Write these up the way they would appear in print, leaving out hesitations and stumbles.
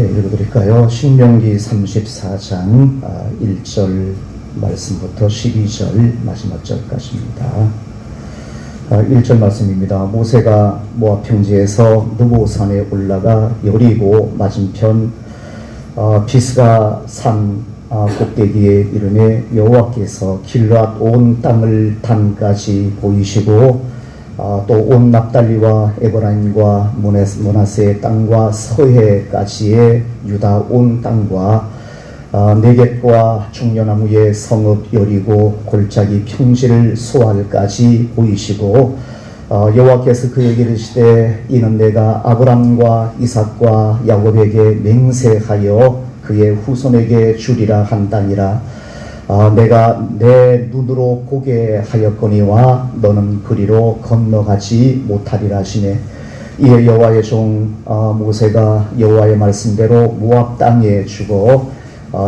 네, 읽어드릴까요? 신명기 34장 1절 말씀부터 12절 마지막 절까지입니다. 1절 말씀입니다. 모세가 모압 평지에서 느보산에 올라가 여리고 맞은편 비스가 산 꼭대기에 이르매 여호와께서 길앗 온 땅을 단까지 보이시고 또 온 납달리와 에브라임과 므낫세의 땅과 서해까지의 유다 온 땅과 네겝과 중려나무의 성읍 여리고 골짜기 평지를 소알까지 보이시고 여호와께서 그에게 이르시되 이는 내가 아브람과 이삭과 야곱에게 맹세하여 그의 후손에게 주리라 한 땅이라. 내가 내 눈으로 보게 하였거니와 너는 그리로 건너가지 못하리라 하시네. 이에 여호와의 종 모세가 여호와의 말씀대로 모압 땅에 죽어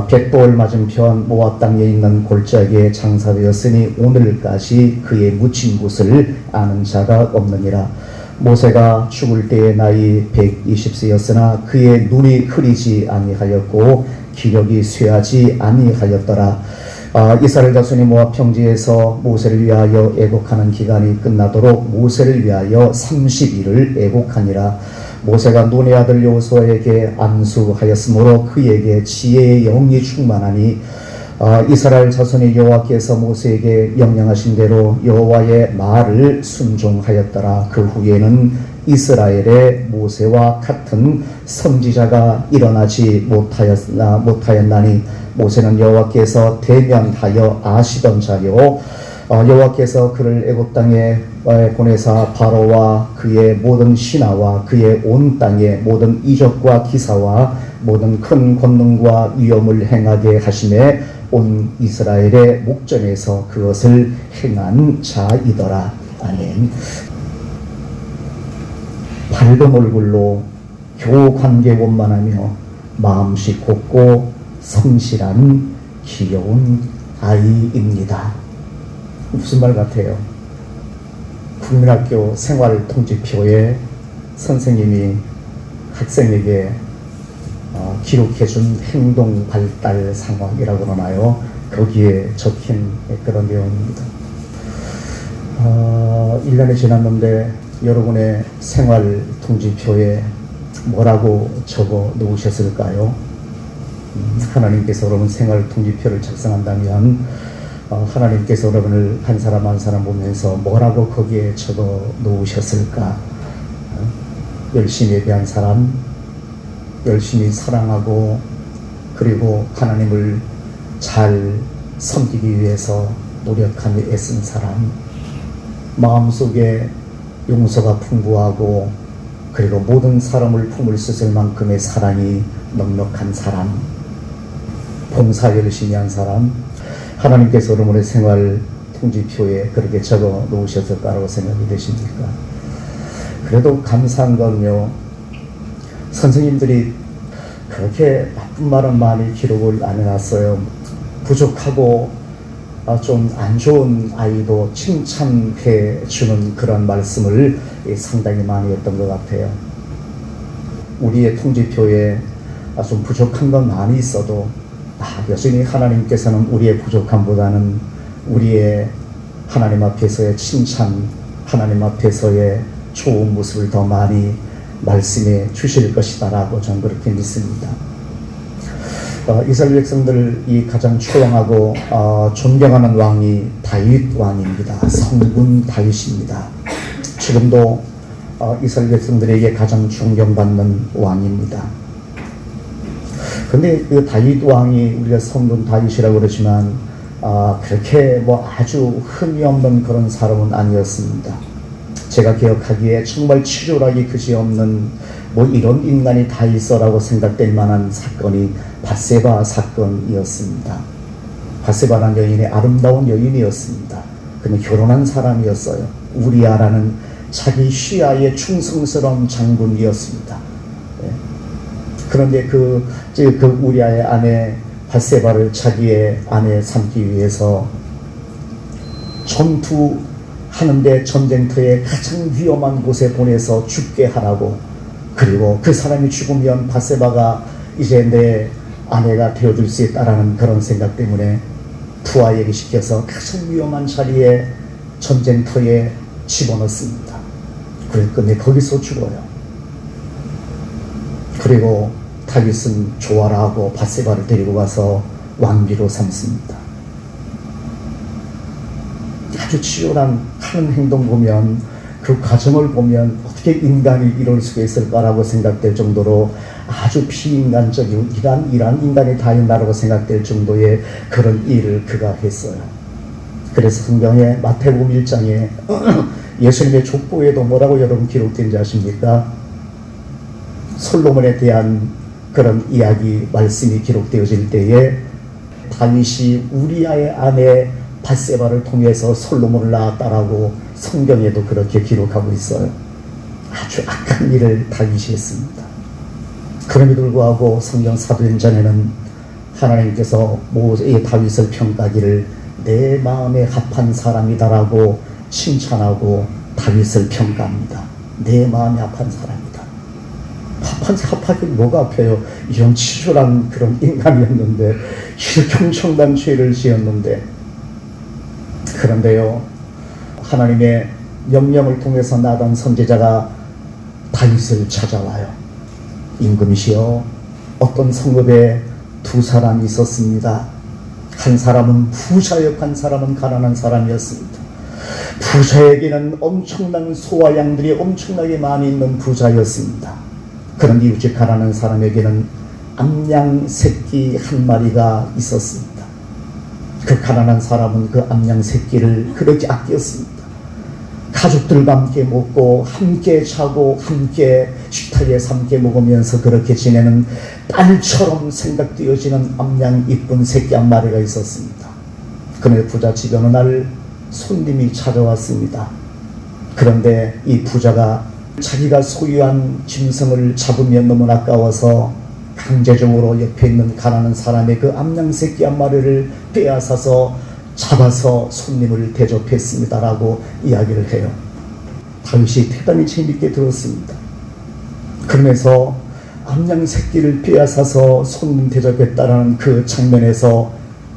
벳볼 맞은편 모압 땅에 있는 골짜기에 장사되었으니 오늘까지 그의 묻힌 곳을 아는 자가 없느니라. 모세가 죽을 때의 나이 120세였으나 그의 눈이 흐리지 아니하였고 기력이 쇠하지 아니하였더라. 이스라엘 자손이 모압 평지에서 모세를 위하여 애곡하는 기간이 끝나도록 모세를 위하여 30일을 애곡하니라. 모세가 눈의 아들 여호수아에게 안수하였으므로 그에게 지혜의 영이 충만하니 이스라엘 자손이 여호와께서 모세에게 명령하신 대로 여호와의 말을 순종하였더라. 그 후에는 이스라엘의 모세와 같은 선지자가 일어나지 못하였나니 모세는 여호와께서 대면하여 아시던 자요 여호와께서 그를 애굽 땅에 보내사 바로와 그의 모든 신하와 그의 온 땅의 모든 이적과 기사와 모든 큰 권능과 위엄을 행하게 하심에 온 이스라엘의 목전에서 그것을 행한 자이더라. 아멘. 밝은 얼굴로 교우 관계 원만하며 마음씨 곱고 성실한 귀여운 아이입니다. 무슨 말 같아요? 국민학교 생활통지표에 선생님이 학생에게 기록해준 행동 발달 상황이라고 그러나요? 거기에 적힌 그런 내용입니다. 1년이 지났는데 여러분의 생활통지표에 뭐라고 적어 놓으셨을까요? 하나님께서 여러분 생활통지표를 작성한다면 하나님께서 여러분을 한 사람 한 사람 보면서 뭐라고 거기에 적어 놓으셨을까? 열심히 예배한 사람, 열심히 사랑하고 그리고 하나님을 잘 섬기기 위해서 노력하며 애쓴 사람, 마음속에 용서가 풍부하고 그리고 모든 사람을 품을 수 있을 만큼의 사랑이 넉넉한 사람, 봉사 열심히 한 사람, 하나님께서 여러분의 생활 통지표에 그렇게 적어 놓으셨을까라고 생각이 되십니까? 그래도 감사한 건요, 선생님들이 그렇게 나쁜 말은 많이 기록을 안 해놨어요. 부족하고 좀 안 좋은 아이도 칭찬해 주는 그런 말씀을 상당히 많이 했던 것 같아요. 우리의 통지표에 좀 부족한 건 많이 있어도 여전히 하나님께서는 우리의 부족함보다는 우리의 하나님 앞에서의 칭찬, 하나님 앞에서의 좋은 모습을 더 많이 말씀해 주실 것이다 라고 저는 그렇게 믿습니다. 이스라엘 백성들이 가장 추앙하고 존경하는 왕이 다윗 왕입니다. 성군 다윗입니다. 지금도 이스라엘 백성들에게 가장 존경받는 왕입니다. 근데 그 다윗 왕이 우리가 성군 다윗이라고 그러지만 그렇게 뭐 아주 흠이 없는 그런 사람은 아니었습니다. 제가 기억하기에 정말 치졸하기 그지없는 뭐 이런 인간이 다 있어라고 생각될 만한 사건이 밧세바 사건이었습니다. 밧세바라는 여인의 아름다운 여인이었습니다. 그는 결혼한 사람이었어요. 우리아라는 자기 시아의 충성스러운 장군이었습니다. 그런데 그 우리아의 아내 밧세바를 자기의 아내 삼기 위해서 전투하는데 전쟁터에 가장 위험한 곳에 보내서 죽게 하라고, 그리고 그 사람이 죽으면 밧세바가 이제 내 아내가 되어줄 수 있다라는 그런 생각 때문에 부하에게 시켜서 가장 위험한 자리에 전쟁터에 집어넣습니다. 그랬더니 거기서 죽어요. 그리고 다윗은 조화를 하고 밧세바를 데리고 가서 왕비로 삼습니다. 아주 치열한 하는 행동 보면, 그 과정을 보면 어떻게 인간이 이럴 수가 있을까라고 생각될 정도로 아주 비인간적이고 이런 인간이 다 있나라고 생각될 정도의 그런 일을 그가 했어요. 그래서 성경에 마태복음 1장에 예수님의 족보에도 뭐라고 여러분 기록된지 아십니까? 솔로몬에 대한 그런 이야기 말씀이 기록되어질 때에 다윗이 우리아의 아내 밧세바를 통해서 솔로몬을 낳았다라고 성경에도 그렇게 기록하고 있어요. 아주 악한 일을 다윗이 했습니다. 그럼에도 불구하고 성경 사도행전에는 하나님께서 모세의 다윗을 평가하기를 내 마음에 합한 사람이다라고 칭찬하고 다윗을 평가합니다. 내 마음에 합한 사람이다. 합하기 뭐가 아파요? 이런 치졸한 그런 인간이었는데, 이렇게 엄청난 죄를 지었는데. 그런데요, 하나님의 명령을 통해서 나던 선지자가 다윗을 찾아와요. 임금이시여, 어떤 성읍에 두 사람이 있었습니다. 한 사람은 부자였고 한 사람은 가난한 사람이었습니다. 부자에게는 엄청난 소와 양들이 엄청나게 많이 있는 부자였습니다. 그런데 이웃집 가난한 사람에게는 암양 새끼 한 마리가 있었습니다. 그 가난한 사람은 그 암양 새끼를 그렇게 아꼈습니다. 가족들과 함께 먹고 함께 자고 함께 식탁에서 함께 먹으면서 그렇게 지내는 딸처럼 생각되어지는 암양 이쁜 새끼 한 마리가 있었습니다. 그런데 부잣집에 어느 날 손님이 찾아왔습니다. 그런데 이 부자가 자기가 소유한 짐승을 잡으면 너무 아까워서 강제적으로 옆에 있는 가난한 사람의 그 암양 새끼 한 마리를 빼앗아서 잡아서 손님을 대접했습니다라고 이야기를 해요. 다윗이 대단히 재밌게 들었습니다. 그러면서 암양 새끼를 빼앗아서 손님 대접했다라는 그 장면에서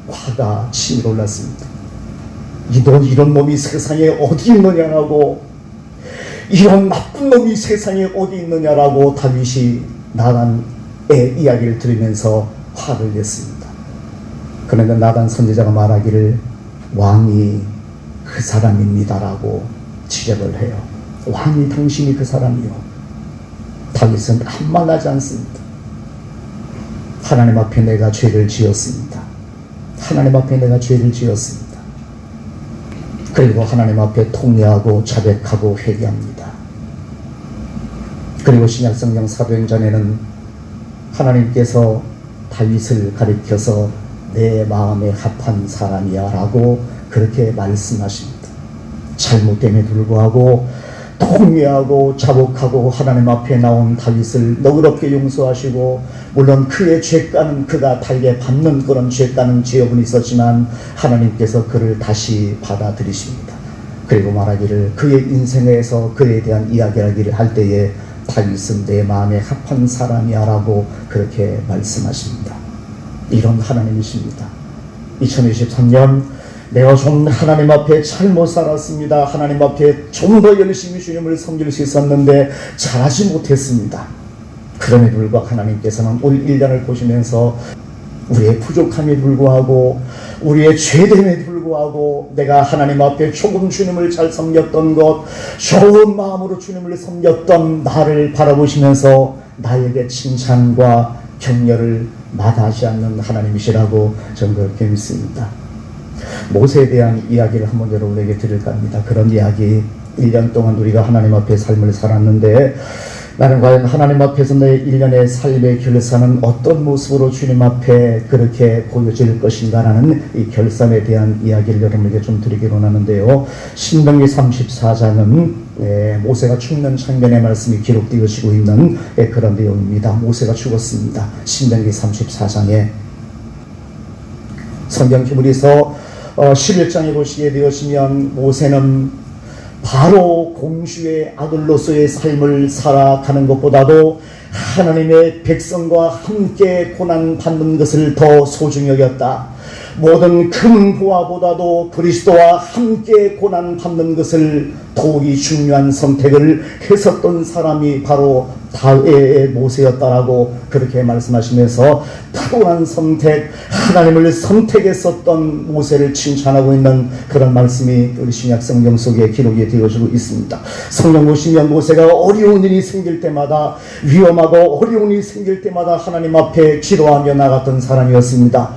화가 치밀어 올랐습니다. 이런 놈이 세상에 어디 있느냐라고, 이런 나쁜 놈이 세상에 어디 있느냐라고 다윗이 나단의 이야기를 들으면서 화를 냈습니다. 그런데 나단 선지자가 말하기를 왕이 그 사람입니다라고 지적을 해요. 왕이 당신이 그 사람이요. 다윗은 아무 말 하지 않습니다. 하나님 앞에 내가 죄를 지었습니다. 하나님 앞에 내가 죄를 지었습니다. 그리고 하나님 앞에 통회하고 자백하고 회개합니다. 그리고 신약성경 사도행전에는 하나님께서 다윗을 가리켜서 내 마음에 합한 사람이야 라고 그렇게 말씀하십니다. 잘못됨에 불구하고 통회하고 자복하고 하나님 앞에 나온 다윗을 너그럽게 용서하시고, 물론 그의 죄가는 그가 달게 받는 그런 죄가는 죄업은 있었지만 하나님께서 그를 다시 받아들이십니다. 그리고 말하기를 그의 인생에서 그에 대한 이야기를 할 때에 다윗은 내 마음에 합한 사람이야 라고 그렇게 말씀하십니다. 이런 하나님이십니다. 2023년 내가 좀 하나님 앞에 잘못 살았습니다. 하나님 앞에 좀 더 열심히 주님을 섬길 수 있었는데 잘하지 못했습니다. 그럼에도 불구하고 하나님께서는 올 1년을 보시면서 우리의 부족함에 불구하고 우리의 죄됨에 불구하고 내가 하나님 앞에 조금 주님을 잘 섬겼던 것, 좋은 마음으로 주님을 섬겼던 나를 바라보시면서 나에게 칭찬과 격려를 마다하지 않는 하나님이시라고 저는 그렇게 믿습니다. 모세에 대한 이야기를 한번 여러분에게 드릴까 합니다. 그런 이야기, 1년 동안 우리가 하나님 앞에 삶을 살았는데 나는 과연 하나님 앞에서 내 1년의 삶의 결산은 어떤 모습으로 주님 앞에 그렇게 보여질 것인가라는 이 결산에 대한 이야기를 여러분에게 좀 드리기 원하는데요. 신명기 34장은 모세가 죽는 장면의 말씀이 기록되어지고 있는 그런 내용입니다. 모세가 죽었습니다. 신명기 34장에 성경 히브리서 11장에 보시게 되었으면 모세는 바로 공주의 아들로서의 삶을 살아가는 것보다도 하나님의 백성과 함께 고난받는 것을 더 소중히 여겼다. 모든 큰 부하보다도 그리스도와 함께 고난받는 것을 더욱이 중요한 선택을 했었던 사람이 바로 다윗의 모세였다라고 그렇게 말씀하시면서 탁월한 선택, 하나님을 선택했었던 모세를 칭찬하고 있는 그런 말씀이 우리 신약 성경 속에 기록이 되어지고 있습니다. 성경 보시면 모세가 어려운 일이 생길 때마다, 위험하고 어려운 일이 생길 때마다 하나님 앞에 기도하며 나갔던 사람이었습니다.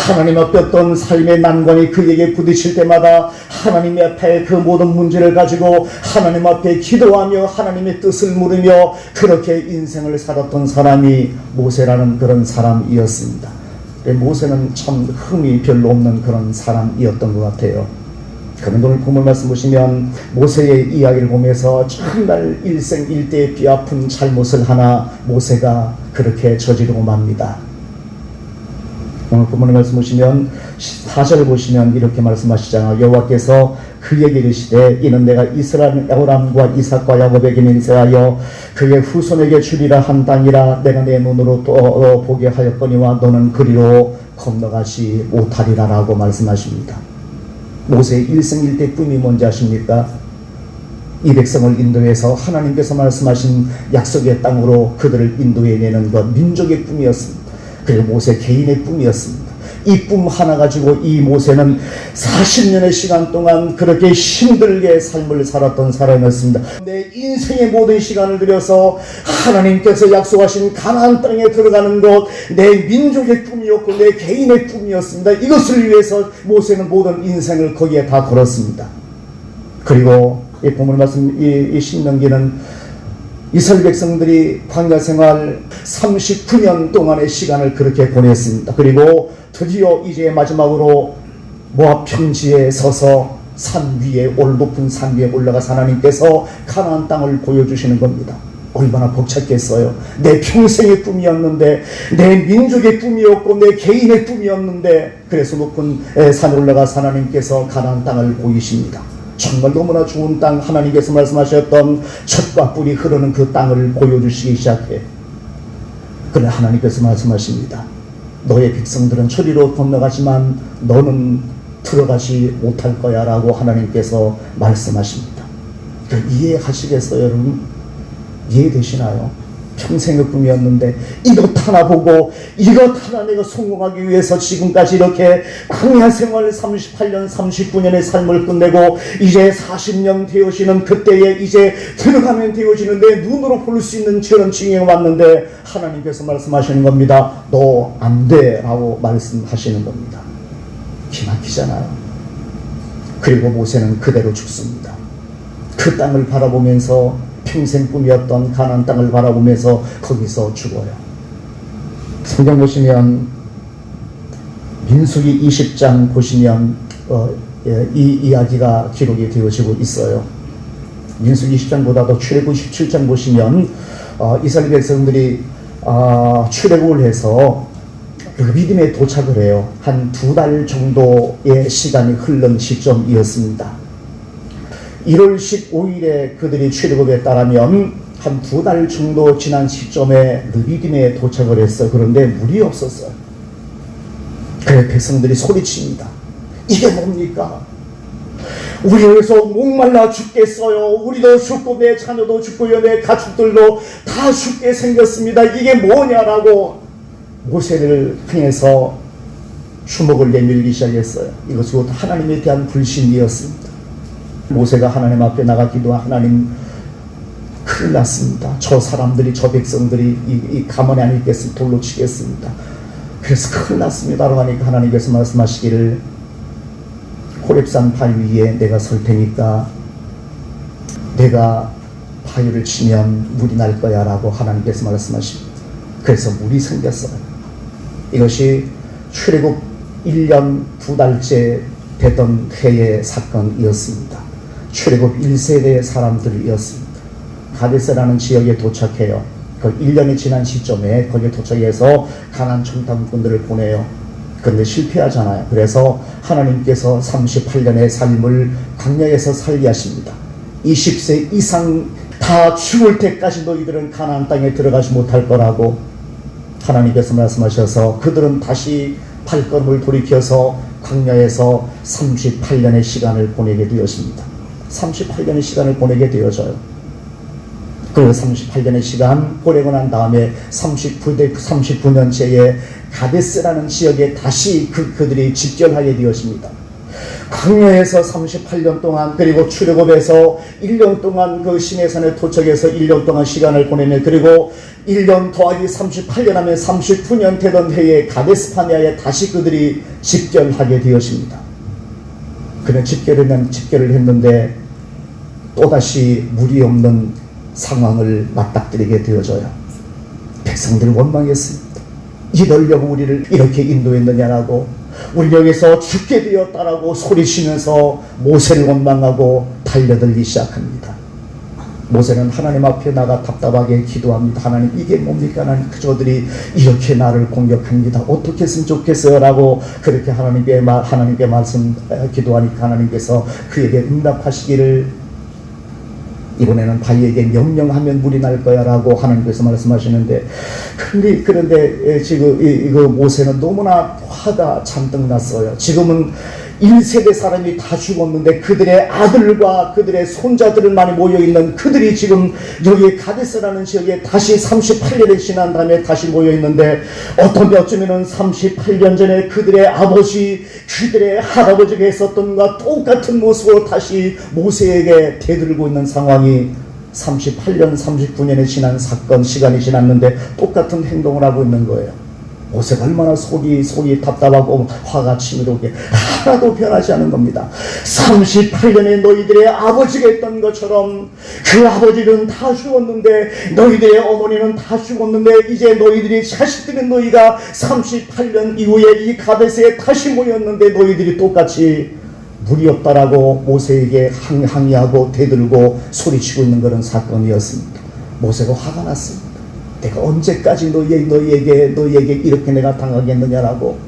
하나님 앞에 어떤 삶의 난관이 그에게 부딪힐 때마다 하나님 앞에 그 모든 문제를 가지고 하나님 앞에 기도하며 하나님의 뜻을 물으며 그렇게 인생을 살았던 사람이 모세라는 그런 사람이었습니다. 모세는 참 흠이 별로 없는 그런 사람이었던 것 같아요. 그런데 오늘 본문 말씀 보시면 모세의 이야기를 보면서 정말 일생일대의 뼈아픈 잘못을 하나 모세가 그렇게 저지르고 맙니다. 오늘 본문의 말씀 보시면 4절 보시면 이렇게 말씀하시잖아요. 여호와께서 그에게 이르시되 이는 내가 이스라엘 아브라함과 이삭과 야곱에게 맹세하여 그의 후손에게 주리라 한 땅이라 내가 내 눈으로 또 보게 하였거니와 너는 그리로 건너가지 못하리라 라고 말씀하십니다. 모세의 일생일대 꿈이 뭔지 아십니까? 이 백성을 인도해서 하나님께서 말씀하신 약속의 땅으로 그들을 인도해내는 것, 민족의 꿈이었습니다. 그리고 모세 개인의 꿈이었습니다. 이 꿈 하나 가지고 이 모세는 40년의 시간 동안 그렇게 힘들게 삶을 살았던 사람이었습니다. 내 인생의 모든 시간을 들여서 하나님께서 약속하신 가나안 땅에 들어가는 것, 내 민족의 꿈이었고 내 개인의 꿈이었습니다. 이것을 위해서 모세는 모든 인생을 거기에 다 걸었습니다. 그리고 이 본문 말씀, 이 신명기는 이스라엘 백성들이 광야 생활 39년 동안의 시간을 그렇게 보냈습니다. 그리고 드디어 이제 마지막으로 모압 평지에 서서 산 위에, 높은 산 위에 올라가서 하나님께서 가나안 땅을 보여주시는 겁니다. 얼마나 벅찼겠어요. 내 평생의 꿈이었는데, 내 민족의 꿈이었고 내 개인의 꿈이었는데, 그래서 높은 산에 올라가서 하나님께서 가나안 땅을 보이십니다. 정말 너무나 좋은 땅, 하나님께서 말씀하셨던 젖과 뿔이 흐르는 그 땅을 보여주시기 시작해. 그러나 하나님께서 말씀하십니다. 너의 백성들은 저리로 건너가지만 너는 들어가지 못할 거야 라고 하나님께서 말씀하십니다. 이해하시겠어요 여러분? 이해되시나요? 평생의 꿈이었는데 이것 하나 보고 이것 하나 내가 성공하기 위해서 지금까지 이렇게 광야 생활 38년 39년의 삶을 끝내고 이제 40년 되어지는 그때에 이제 들어가면 되어지는 내 눈으로 볼 수 있는 저런 징후가 왔는데 하나님께서 말씀하시는 겁니다. 너 안 돼 라고 말씀하시는 겁니다. 기막히잖아요. 그리고 모세는 그대로 죽습니다. 그 땅을 바라보면서 평생 꿈이었던 가나안 땅을 바라보면서 거기서 죽어요. 성경 보시면 민수기 20장 보시면 이 이야기가 기록이 되어지고 있어요. 민수기 20장보다도 출애굽 17장 보시면 이스라엘 백성들이 출애굽을 해서 르비딤에 도착을 해요. 한 2달 정도의 시간이 흐른 시점이었습니다. 1월 15일에 그들이 출애굽에 따르면 한 2달 정도 지난 시점에 르비딤에 도착을 했어요. 그런데 물이 없었어요. 그래 백성들이 소리칩니다. 이게 뭡니까? 우리 여기서 목말라 죽겠어요. 우리도 죽고 내 자녀도 죽고요. 내 가축들도 다 죽게 생겼습니다. 이게 뭐냐라고 모세를 향해서 주먹을 내밀기 시작했어요. 이것은 하나님에 대한 불신이었습니다. 모세가 하나님 앞에 나가 기도하 하나님 큰일 났습니다. 저 사람들이 저 백성들이 가만히 안 있겠습니다. 돌로 치겠습니다. 그래서 큰일 났습니다. 라고 하니까 하나님께서 말씀하시기를 호렙산 바위 위에 내가 설 테니까 내가 바위를 치면 물이 날 거야 라고 하나님께서 말씀하십니다. 그래서 물이 생겼어요. 이것이 출애굽 1년 2달째 되던 해의 사건이었습니다. 출애굽 1세대의 사람들이었습니다. 가데스라는 지역에 도착해요. 그 1년이 지난 시점에 거기에 도착해서 가나안 청탐꾼들을 보내요. 그런데 실패하잖아요. 그래서 하나님께서 38년의 삶을 광야에서 살게 하십니다. 20세 이상 다 죽을 때까지 너희들은 가나안 땅에 들어가지 못할 거라고 하나님께서 말씀하셔서 그들은 다시 발걸음을 돌이켜서 광야에서 38년의 시간을 보내게 되었습니다. 38년의 시간을 보내게 되어져요. 그 38년의 시간 보내고 난 다음에 39년째에 가데스라는 지역에 다시 그들이 집결하게 되었습니다. 광야에서 38년 동안, 그리고 출애굽에서 1년 동안 그 시내산에 도착해서 1년 동안 시간을 보내며, 그리고 1년 더하기 38년 하면 39년 되던 해에 가데스파네아에 다시 그들이 집결하게 되었습니다. 그는 집결을 했는데 또다시 물이 없는 상황을 맞닥뜨리게 되어져요. 백성들 원망했습니다. 이러려고 우리를 이렇게 인도했느냐라고, 우리 여기서 죽게 되었다라고 소리치면서 모세를 원망하고 달려들기 시작합니다. 모세는 하나님 앞에 나가 답답하게 기도합니다. 하나님, 이게 뭡니까? 하나님, 저들이 이렇게 나를 공격합니다. 어떻게 했으면 좋겠어요? 라고 그렇게 하나님께 말씀 기도하니까 하나님께서 그에게 응답하시기를, 이번에는 바위에게 명령하면 물이 날 거야 라고 하나님께서 말씀하시는데, 그런데 지금 이거 모세는 너무나 화가 잔뜩 났어요. 지금은 1세대 사람이 다 죽었는데 그들의 아들과 그들의 손자들은 많이 모여있는, 그들이 지금 여기 가데스라는 지역에 다시 38년이 지난 다음에 다시 모여있는데, 어쩌면은 38년 전에 그들의 아버지, 그들의 할아버지가 했었던 것과 똑같은 모습으로 다시 모세에게 대들고 있는 상황이 38년, 39년이 지난 사건, 시간이 지났는데 똑같은 행동을 하고 있는 거예요. 모세가 얼마나 속이 답답하고 화가 치밀어오게 하나도 변하지 않은 겁니다. 38년에 너희들의 아버지가 했던 것처럼, 그 아버지는 다 죽었는데, 너희들의 어머니는 다 죽었는데, 이제 너희들이 자식들은 너희가 38년 이후에 이 가데스에 다시 모였는데 너희들이 똑같이 물이 없다라고 모세에게 항의하고 대들고 소리치고 있는 그런 사건이었습니다. 모세가 화가 났습니다. 내가 언제까지 너희에게 이렇게 내가 당하겠느냐라고,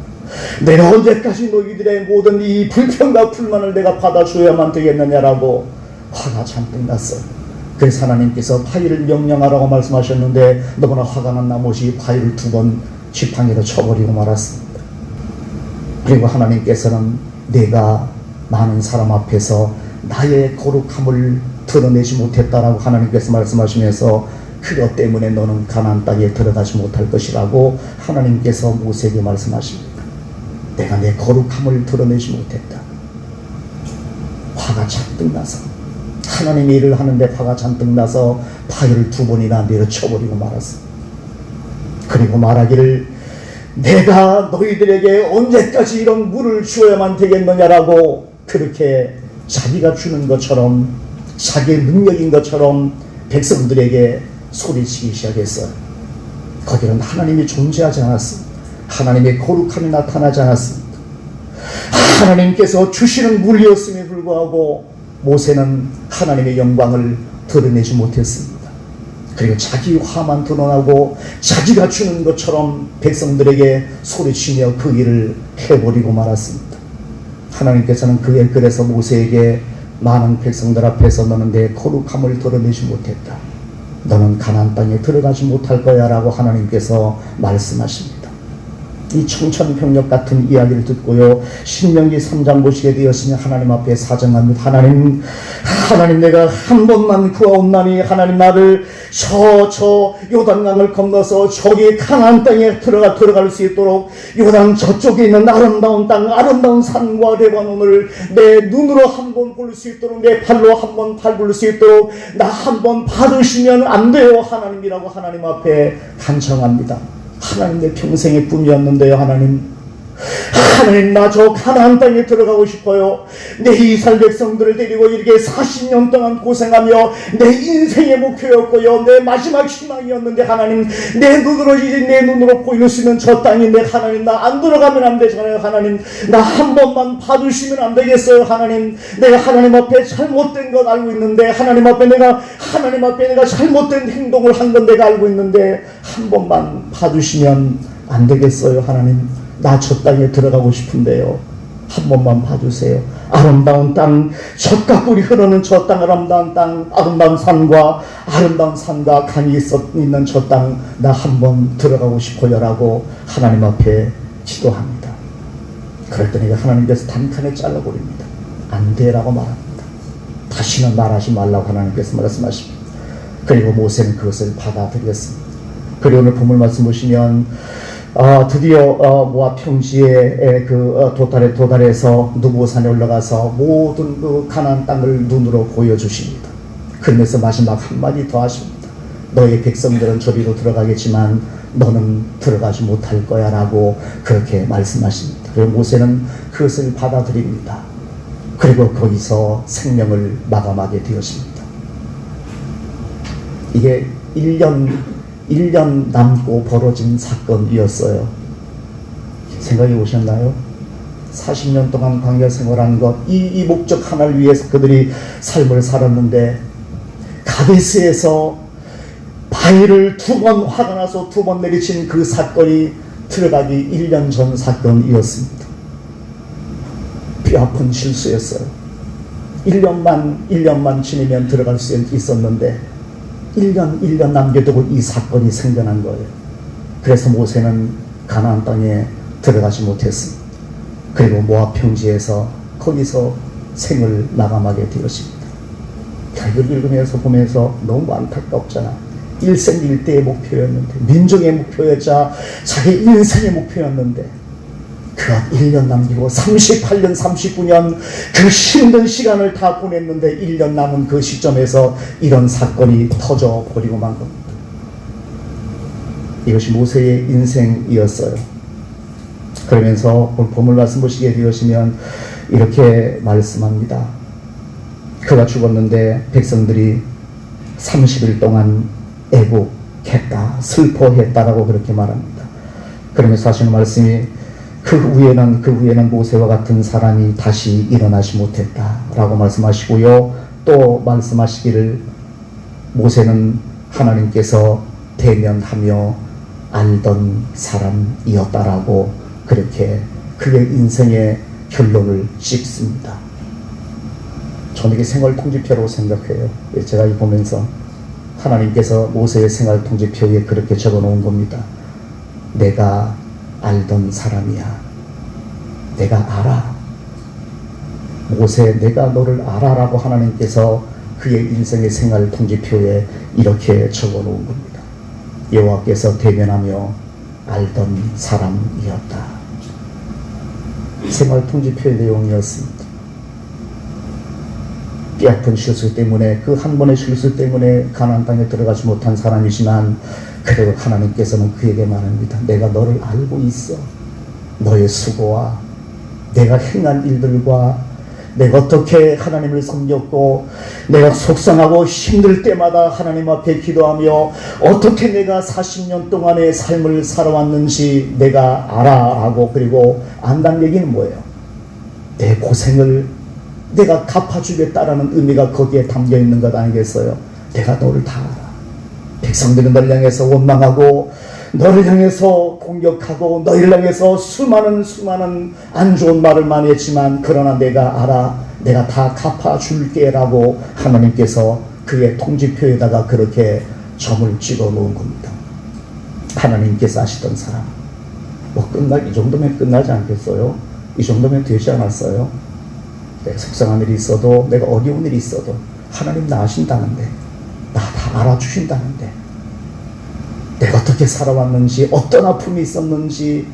내가 언제까지 너희들의 모든 이 불평과 불만을 내가 받아줘야만 되겠느냐라고 화가 잔뜩 났어요. 그래서 하나님께서 바위를 명령하라고 말씀하셨는데 너무나 화가 난 나머지 바위를 2번 지팡이로 쳐버리고 말았습니다. 그리고 하나님께서는 내가 많은 사람 앞에서 나의 거룩함을 드러내지 못했다라고 하나님께서 말씀하시면서, 그것 때문에 너는 가나안 땅에 들어가지 못할 것이라고 하나님께서 모세에게 말씀하십니다. 내가 내 거룩함을 드러내지 못했다. 화가 잔뜩 나서, 하나님의 일을 하는데 화가 잔뜩 나서 바위를 2번이나 내려쳐버리고 말았습니다. 그리고 말하기를, 내가 너희들에게 언제까지 이런 물을 주어야만 되겠느냐라고, 그렇게 자기가 주는 것처럼, 자기의 능력인 것처럼 백성들에게 소리치기 시작했어요. 거기는 하나님이 존재하지 않았습니다. 하나님의 거룩함이 나타나지 않았습니다. 하나님께서 주시는 물이었음에 불구하고 모세는 하나님의 영광을 드러내지 못했습니다. 그리고 자기 화만 드러나고 자기가 주는 것처럼 백성들에게 소리치며 그 일을 해버리고 말았습니다. 하나님께서는 그래서 모세에게 많은 백성들 앞에서 너는 내 거룩함을 드러내지 못했다. 너는 가나안 땅에 들어가지 못할 거야 라고 하나님께서 말씀하십니다. 이 청천벽력 같은 이야기를 듣고요, 신명기 3장 보시게 되었으면 하나님 앞에 사정합니다. 하나님 내가 한 번만 구하옵나니 하나님 나를 저 요단강을 건너서 저기 가나안 땅에 들어갈 수 있도록, 요단 저쪽에 있는 아름다운 땅, 아름다운 산과 레바논을 내 눈으로 한 번 볼 수 있도록, 내 발로 한 번 밟을 수 있도록 나 한 번 받으시면 안 돼요 하나님이라고 하나님 앞에 간청합니다. 하나님, 내 평생의 꿈이었는데요 하나님, 나 저 가나안 땅에 들어가고 싶어요. 내 이스라엘 백성들을 데리고 이렇게 40년 동안 고생하며 내 인생의 목표였고요, 내 마지막 희망이었는데 하나님, 내 눈으로 보일 수 있는 저 땅인데 하나님, 나 안 들어가면 안 되잖아요 하나님. 나 한 번만 봐주시면 안 되겠어요 하나님. 내가 하나님 앞에 잘못된 것 알고 있는데, 하나님 앞에 내가 잘못된 행동을 한 건 내가 알고 있는데 한 번만 봐주시면 안 되겠어요 하나님. 나 저 땅에 들어가고 싶은데요. 한 번만 봐주세요. 아름다운 땅, 젖과 꿀이 흐르는 저 땅, 아름다운 땅, 아름다운 산과 강이 있는 저 땅, 나 한 번 들어가고 싶어요 라고 하나님 앞에 기도합니다. 그랬더니 하나님께서 단칸에 잘라버립니다. 안 돼라고 말합니다. 다시는 말하지 말라고 하나님께서 말씀하십니다. 그리고 모세는 그것을 받아들였습니다. 그리고 오늘 본문 말씀 보시면 드디어 모압 평지에 도달해서 누보산에 올라가서 모든 그 가나안 땅을 눈으로 보여주십니다. 그러면서 마지막 한마디 더 하십니다. 너의 백성들은 저리로 들어가겠지만 너는 들어가지 못할 거야 라고 그렇게 말씀하십니다. 그리고 모세는 그것을 받아들입니다. 그리고 거기서 생명을 마감하게 되었습니다. 이게 1년 남고 벌어진 사건이었어요. 생각해 보셨나요? 40년 동안 광야 생활한 것, 이 목적 하나를 위해서 그들이 삶을 살았는데 가데스에서 바위를 2번 화가 나서 2번 내리친 그 사건이 들어가기 1년 전 사건이었습니다. 뼈아픈 실수였어요. 1년만 지내면 들어갈 수 있었는데 1년 남겨두고 이 사건이 생겨난 거예요. 그래서 모세는 가나안 땅에 들어가지 못했습니다. 그리고 모압 평지에서 거기서 생을 마감하게 되었습니다. 이걸 읽으면서 보면서 너무 안타깝잖아. 일생일대의 목표였는데, 민족의 목표였자 자기 인생의 목표였는데 그 1년 남기고 38년 39년 그 힘든 시간을 다 보냈는데 1년 남은 그 시점에서 이런 사건이 터져버리고 만 겁니다. 이것이 모세의 인생이었어요. 그러면서 본문 말씀 보시게 되시면 이렇게 말씀합니다. 그가 죽었는데 백성들이 30일 동안 애곡했다, 슬퍼했다라고 그렇게 말합니다. 그러면서 하시는 말씀이 그 후에는 모세와 같은 사람이 다시 일어나지 못했다라고 말씀하시고요. 또 말씀하시기를 모세는 하나님께서 대면하며 알던 사람이었다라고 그렇게 그의 인생의 결론을 찍습니다. 저는 이게 생활통지표라고 생각해요. 제가 이 보면서 하나님께서 모세의 생활통지표에 그렇게 적어놓은 겁니다. 내가 알던 사람이야. 내가 알아. 모세, 내가 너를 알아라고 하나님께서 그의 인생의 생활통지표에 이렇게 적어놓은 겁니다. 여호와께서 대면하며 알던 사람이었다. 생활통지표의 내용이었습니다. 뼈아픈 실수 때문에, 그 한 번의 실수 때문에 가나안 땅에 들어가지 못한 사람이지만 그래도 하나님께서는 그에게 말합니다. 내가 너를 알고 있어. 너의 수고와 내가 행한 일들과 내가 어떻게 하나님을 섬겼고 내가 속상하고 힘들 때마다 하나님 앞에 기도하며 어떻게 내가 40년 동안의 삶을 살아왔는지 내가 알아 하고, 그리고 안다는 얘기는 뭐예요? 내 고생을 내가 갚아주겠다라는 의미가 거기에 담겨 있는 것 아니겠어요? 내가 너를 다 알아. 백성들은 너를 향해서 원망하고 너를 향해서 공격하고 너를 향해서 수많은 안 좋은 말을 많이 했지만 그러나 내가 알아. 내가 다 갚아줄게 라고 하나님께서 그의 통지표에다가 그렇게 점을 찍어 놓은 겁니다. 하나님께서 아시던 사람. 이 정도면 끝나지 않겠어요? 이 정도면 되지 않았어요? 내가 속상한 일이 있어도, 내가 어려운 일이 있어도 하나님 나 아신다는데, 나 다 알아주신다는데, 내가 어떻게 살아왔는지, 어떤 아픔이 있었는지,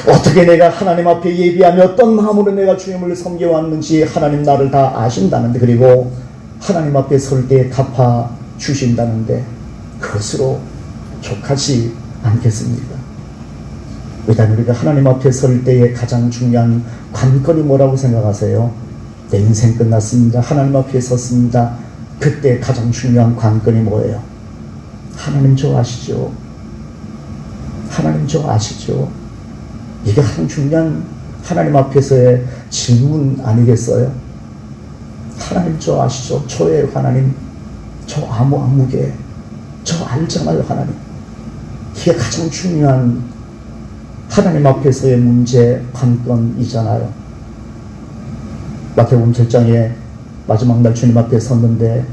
어떻게 내가 하나님 앞에 예비하며 어떤 마음으로 내가 주님을 섬겨왔는지 하나님 나를 다 아신다는데, 그리고 하나님 앞에 설 때 갚아주신다는데 그것으로 족하지 않겠습니까? 일단 우리가 하나님 앞에 설 때의 가장 중요한 관건이 뭐라고 생각하세요? 내 인생 끝났습니다. 하나님 앞에 섰습니다. 그때 가장 중요한 관건이 뭐예요? 하나님 저 아시죠? 하나님 저 아시죠? 이게 가장 중요한 하나님 앞에서의 질문 아니겠어요? 하나님 저 아시죠? 저의 하나님, 저 아무개, 저 알잖아요 하나님. 이게 가장 중요한 하나님 앞에서의 문제 관건이잖아요. 마태복음 7장에 마지막 날 주님 앞에 섰는데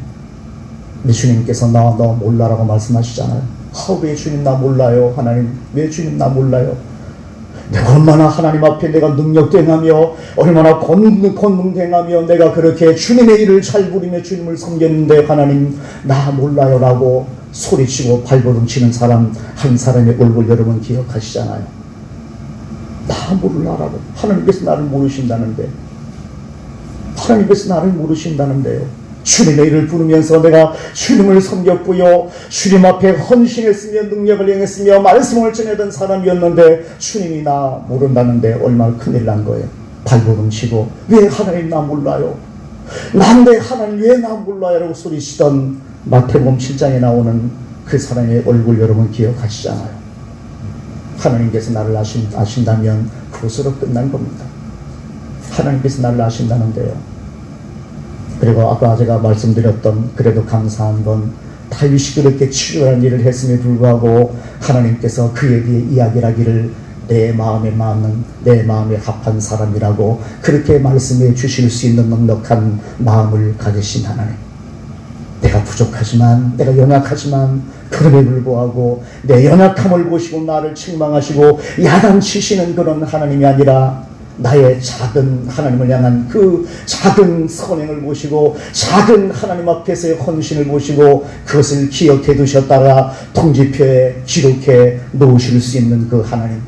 네 주님께서 너 몰라라고 말씀하시잖아요. 왜 주님 나 몰라요? 하나님 왜 주님 나 몰라요? 내가 얼마나 하나님 앞에 내가 능력대하며 얼마나 권능대하며 내가 그렇게 주님의 일을 잘 부리며 주님을 섬겼는데 하나님 나 몰라요 라고 소리치고 발버둥 치는 사람 한 사람의 얼굴 여러분 기억하시잖아요. 나 몰라라고. 하나님께서 나를 모르신다는데, 하나님께서 나를 모르신다는데요. 주님의 일을 부르면서 내가 주님을 섬겼고요, 주님 앞에 헌신했으며 능력을 행했으며 말씀을 전하던 사람이었는데 주님이 나 모른다는데 얼마나 큰일 난 거예요. 발버둥 치고 왜 하나님 나 몰라요? 난데 하나님 왜 나 몰라요? 라고 소리치던 마태복음 7장에 나오는 그 사람의 얼굴 여러분 기억하시잖아요. 하나님께서 나를 아신다면 그것으로 끝난 겁니다. 하나님께서 나를 아신다는데요. 그리고 아까 제가 말씀드렸던 그래도 감사한 건 다윗이 그렇게 치열한 일을 했음에 불구하고 하나님께서 그에게 이야기를 하기를 내 마음에 맞는 내 마음에 합한 사람이라고 그렇게 말씀해 주실 수 있는 넉넉한 마음을 가지신 하나님. 내가 부족하지만 내가 연약하지만 그럼에 불구하고 내 연약함을 보시고 나를 책망하시고 야단치시는 그런 하나님이 아니라 나의 작은 하나님을 향한 그 작은 선행을 보시고 작은 하나님 앞에서의 헌신을 보시고 그것을 기억해 두셨다가 통지표에 기록해 놓으실 수 있는 그 하나님,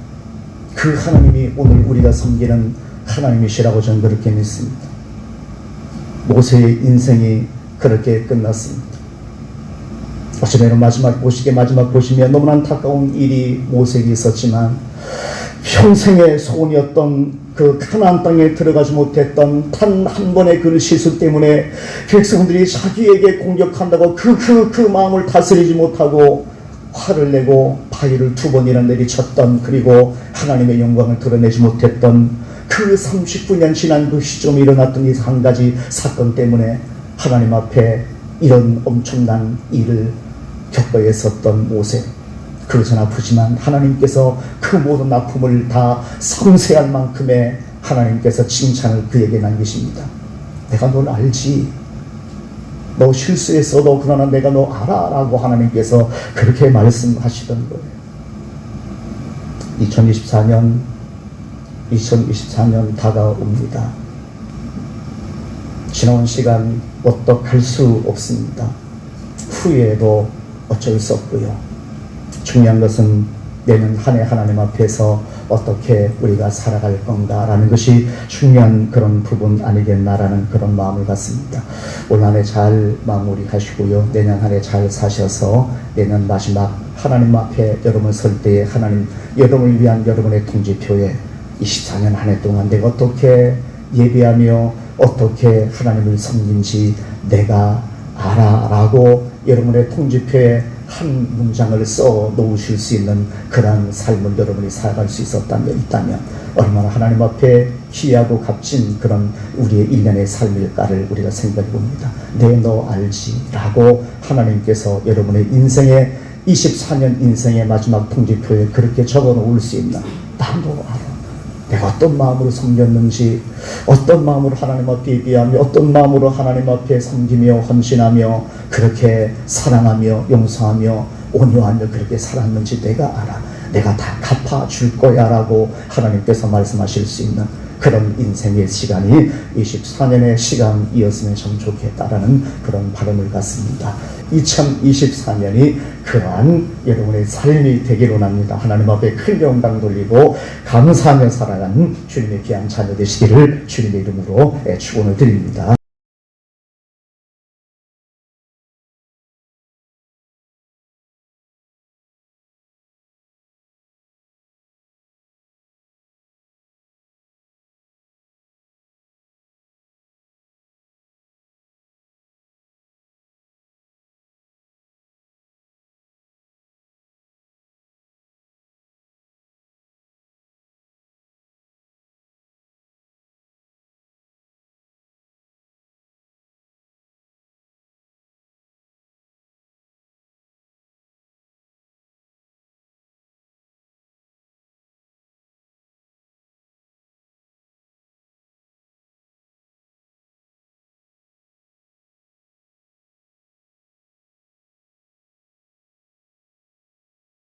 그 하나님이 오늘 우리가 섬기는 하나님이시라고 저는 그렇게 믿습니다. 모세의 인생이 그렇게 끝났습니다. 어쩌면 마지막 보시면 너무나 안타까운 일이 모세에게 있었지만 평생의 소원이었던 그 가나안 땅에 들어가지 못했던 단 한 번의 그 실수 때문에 백성들이 자기에게 공격한다고 그 마음을 다스리지 못하고 화를 내고 바위를 2번이나 내리쳤던, 그리고 하나님의 영광을 드러내지 못했던 그 39년 지난 그 시점에 일어났던 이 한 가지 사건 때문에 하나님 앞에 이런 엄청난 일을 겪어야 했었던 모세. 그것은 아프지만 하나님께서 그 모든 아픔을 다 섬세한 만큼의 하나님께서 칭찬을 그에게 남기십니다. 내가 널 알지. 너 실수했어도 그러나 내가 너 알아 라고 하나님께서 그렇게 말씀하시던 거예요. 2024년 다가옵니다. 지나온 시간 어떡할 수 없습니다. 후회해도 어쩔 수 없고요. 중요한 것은 내년 한 해 하나님 앞에서 어떻게 우리가 살아갈 건가라는 것이 중요한 그런 부분 아니겠나라는 그런 마음을 갖습니다. 올 한 해 잘 마무리하시고요. 내년 한 해 잘 사셔서 내년 마지막 하나님 앞에 여러분 설 때에 하나님 여러분을 위한 여러분의 통지표에 24년 한 해 동안 내가 어떻게 예배하며 어떻게 하나님을 섬긴지 내가 알아 라고 여러분의 통지표에 한 문장을 써 놓으실 수 있는 그런 삶을 여러분이 살아갈 수 있다면 얼마나 하나님 앞에 귀하고 값진 그런 우리의 일련의 삶일까를 우리가 생각해 봅니다. 너 알지 라고 하나님께서 여러분의 인생의 24년 인생의 마지막 통지표에 그렇게 적어 놓을 수 있나? 나도 알아. 내가 어떤 마음으로 섬겼는지, 어떤 마음으로 하나님 앞에 예비하며 어떤 마음으로 하나님 앞에 섬기며 헌신하며 그렇게 사랑하며 용서하며 온유하며 그렇게 살았는지 내가 알아. 내가 다 갚아줄 거야 라고 하나님께서 말씀하실 수 있는 그런 인생의 시간이 24년의 시간이었으면 참 좋겠다라는 그런 바람을 갖습니다. 2024년이 그러한 여러분의 삶이 되기로 합니다. 하나님 앞에 큰 영광 돌리고 감사하며 살아가는 주님의 귀한 자녀 되시기를 주님의 이름으로 축원을 드립니다.